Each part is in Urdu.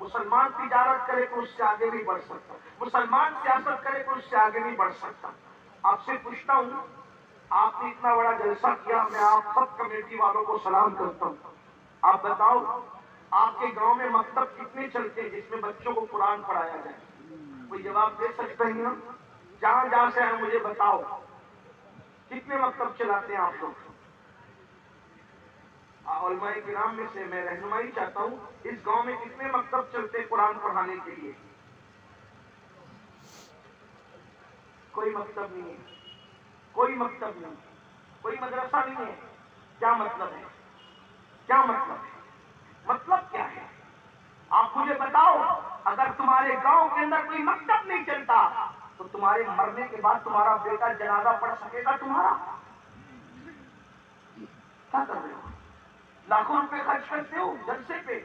مسلمان تجارت کرے تو اس سے آگے نہیں بڑھ سکتا، مسلمان سیاست کرے تو اس سے آگے نہیں بڑھ سکتا۔ آپ سے پوچھتا ہوں، آپ نے اتنا بڑا جلسہ کیا، میں آپ سب کمیٹی والوں کو سلام کرتا ہوں۔ آپ بتاؤ، آپ کے گاؤں میں مکتب کتنے چلتے ہیں جس میں بچوں کو قرآن پڑھایا جائے؟ کوئی جواب دے سکتا ہے نا؟ جہاں سے ہے مجھے بتاؤ، کتنے مکتب چلاتے ہیں آپ لوگ؟ علماء کرام میں سے میں رہنمائی چاہتا ہوں، اس گاؤں میں کتنے مکتب چلتے ہیں قرآن پڑھانے کے لیے؟ کوئی مکتب نہیں ہے، کوئی مکتب نہیں، کوئی مدرسہ نہیں ہے۔ کیا مطلب ہے؟ کیا مطلب ہے؟ مطلب کیا ہے؟ آپ مجھے بتاؤ، اگر تمہارے گاؤں کے اندر کوئی مکتب نہیں چلتا تو تمہارے مرنے کے بعد تمہارا بیٹا جنازہ پڑھ سکے گا تمہارا؟ کیا کر رہے ہو؟ لاکھوں روپے خرچ کرتے ہو جلسے پہ،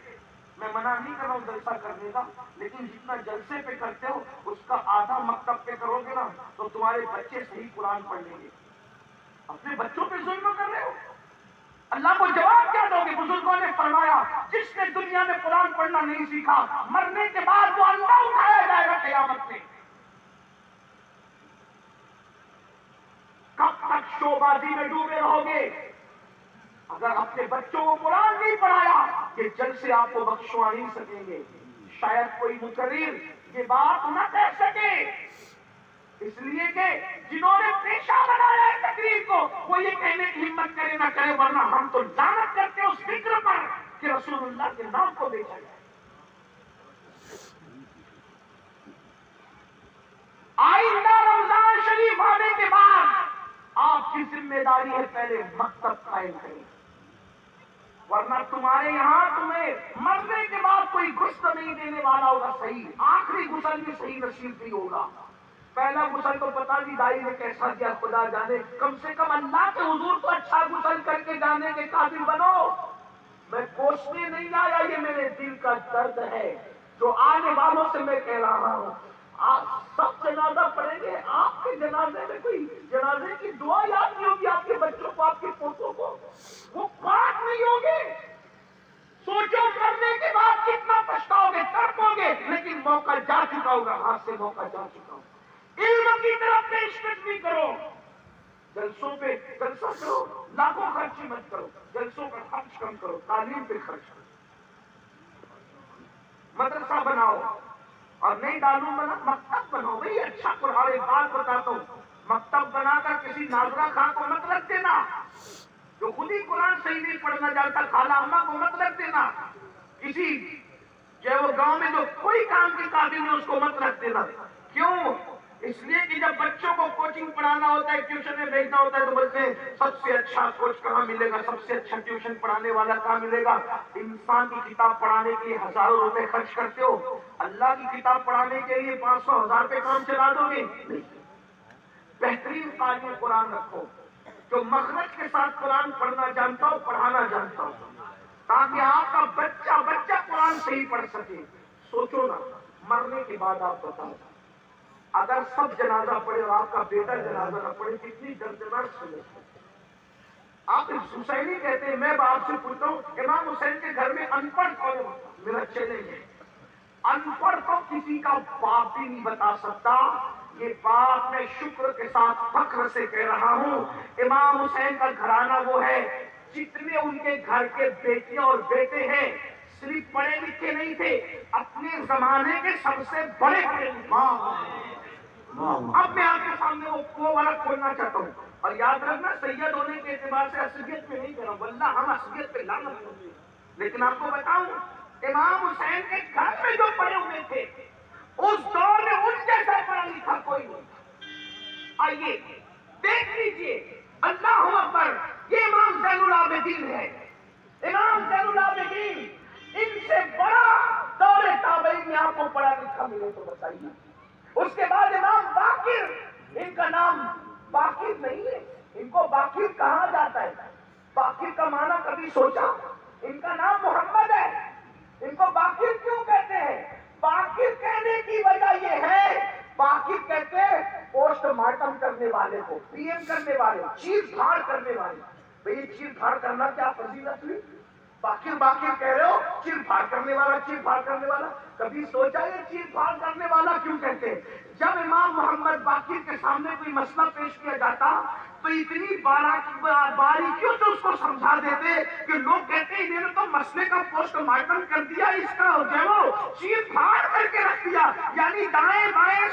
میں منع نہیں کر رہا ہوں جلسہ کرنے کا، لیکن جتنا جلسے پہ کرتے ہو اس کا آدھا مکتب پہ کرو گے نا تو تمہارے بچے صحیح قرآن پڑھ لیں گے۔ اپنے بچوں پہ ظلم کر رہے ہو، اللہ کو جواب کیا دو گے؟ بزرگوں نے فرمایا، جس نے دنیا میں قرآن پڑھنا نہیں سیکھا، مرنے کے بعد وہ اندھا اٹھایا جائے گا قیامت میں۔ کب تک شو بازی میں ڈوبے رہو گے؟ اگر اپنے بچوں کو قرآن نہیں پڑھایا، یہ جلسے آپ کو بخشوا نہیں سکیں گے۔ شاید کوئی مقرر یہ بات نہ کہہ سکے، اس لیے کہ جنہوں نے پیشہ بنایا ہے تقریر کو، وہ یہ کہنے کی ہمت کرے نہ کرے، ورنہ ہم تو لعنت کرتے ہیں اس فکر پر کہ رسول اللہ کے نام کو بیچا جائے۔ آئندہ رمضان شریف آنے کے بعد آپ کی ذمہ داری ہے پہلے مکتب قائم کریں، ورنہ تمہارے یہاں تمہیں مرنے کے بعد کوئی غسل نہیں دینے والا ہوگا، صحیح آخری غسل بھی صحیح نصیب نہیں ہوگا۔ پہلا غسل تو پتا نہیں دائی نے کیسا دیا، خدا جانے، کم سے کم اللہ کے حضور تو اچھا غسل کر کے جانے کے قابل بنو۔ میں کوسنے نہیں آیا، یہ میرے دل کا درد ہے جو آنے والوں سے میں کہہ رہا ہوں۔ آپ سب جنازہ پڑھیں گے، آپ کے جنازے میں کوئی جنازے کی دعا یاد نہیں ہوگی آپ کے بچوں کو، آپ کے پوتوں کو، وہ پاک نہیں ہوگے۔ سوچو مرنے کے بعد کتنا پچھتاؤ گے، تڑپو گے، لیکن موقع جا چکا ہوگا، ہاتھ سے موقع جا چکا ہوگا۔ علم کی طرف پیش قدمی کرو، جلسوں پہ جلسہ کرو، لاکھوں خرچ مت کرو، جلسوں پر خرچ کم کرو، تعلیم پہ خرچ کرو، مدرسہ بناؤ، اور نہیں دارالعلوم بنا، مکتب بناؤ۔ بھئی اچھا قرآن، ایک بات بتاتا ہوں، مکتب بنا کر کسی ناظرہ خان کو مت رکھ دینا، جو خود ہی قرآن صحیح نہیں پڑھنا جانتا، خالہ اماں کو مت رکھ دینا، کسی جو وہ گاؤں میں جو کوئی کام کے قابل نہیں اس کو مت رکھ دینا۔ کیوں؟ اس لیے کہ جب بچوں کو کوچنگ پڑھانا ہوتا ہے، ٹیوشن میں بھیجنا ہوتا ہے، تو بولتے ہیں سب سے اچھا کوچ کہاں ملے گا، سب سے اچھا ٹیوشن پڑھانے والا کہاں ملے گا؟ انسان کی کتاب پڑھانے کے لیے ہزاروں روپے خرچ کرتے ہو، اللہ کی کتاب پڑھانے کے لیے 500,000 پہ کام چلا دو گے؟ بہترین قاری قرآن رکھو جو مخرج کے ساتھ قرآن پڑھنا جانتا ہو، پڑھانا جانتا ہو، تاکہ آپ کا بچہ قرآن صحیح پڑھ سکے۔ سوچو نا، مرنے کے بعد آپ بتاؤ، اگر سب جنازہ پڑھے اور آپ کا بیٹا جنازہ نہ پڑھے، کتنی دردناک صورت ہے۔ آپ حسینی کہتے ہیں، میں آپ سے پوچھتا ہوں، امام حسین کے گھر میں ان پڑھ کون ہے؟ میرا چیلنج ہے، ان پڑھ تو کسی کا باپ بھی نہیں بتا سکتا۔ یہ بات میں شکر کے ساتھ فخر سے کہہ رہا ہوں، امام حسین کا گھرانہ وہ ہے جتنے ان کے گھر کے بیٹیاں اور بیٹے ہیں صرف پڑھے لکھے نہیں تھے، اپنے زمانے کے سب سے بڑے پڑھے لکھے۔ اب میں آپ کے سامنے وہ والا کھولنا چاہتا ہوں، اور یاد رکھنا سید ہونے کے اعتبار سے اصلیت پہ نہیں کہہ رہا ہوں، واللہ ہم اصلیت پہ لعنت کرتے ہیں، لیکن آپ کو بتاؤں امام حسین کے گھر میں جو پڑے ہوئے تھے اس دور میں ان جیسا پڑھا لکھا کوئی نہیں۔ آئیے دیکھ لیجئے، اللہ اکبر، یہ امام زین العابدین ہے، امام زین العابدین، ان سے بڑا دور تابعین میں آپ کو پڑھا لکھا ملے تو بتائیے۔ اس کے بعد امام باقر، ان کا نام باقر نہیں ہے، ان کو باقر کہا جاتا ہے، باقر کا معنی کبھی سوچا؟ ان کا نام محمد ہے، ان کو باقر کیوں کہتے ہیں؟ باقر کہنے کی وجہ یہ ہے، باقر کہتے ہیں پوسٹ مارٹم کرنے والے کو، پی ایم کرنے والے، چیر پھاڑ کرنے والے۔ بھئی چیر پھاڑ کرنا کیا فضیلت ہوئی؟ باقر باقر کہہ رہے ہو، چیر پھاڑ کرنے والا، چیر پھاڑ کرنے والا. کبھی سوچا یہ چیر پھاڑ کرنے والا کیوں کہتے ہیں؟ جب امام محمد باقر کے سامنے کوئی مسئلہ پیش کیا جاتا تو اتنی باریکیوں سے اس کو سمجھا دیتے کہ لوگ کہتے ہیں انہوں نے تو مسئلے کا پوسٹ مارٹم کر دیا، اس کا جو چیر پھاڑ کر کے رکھ دیا، یعنی دائیں بائیں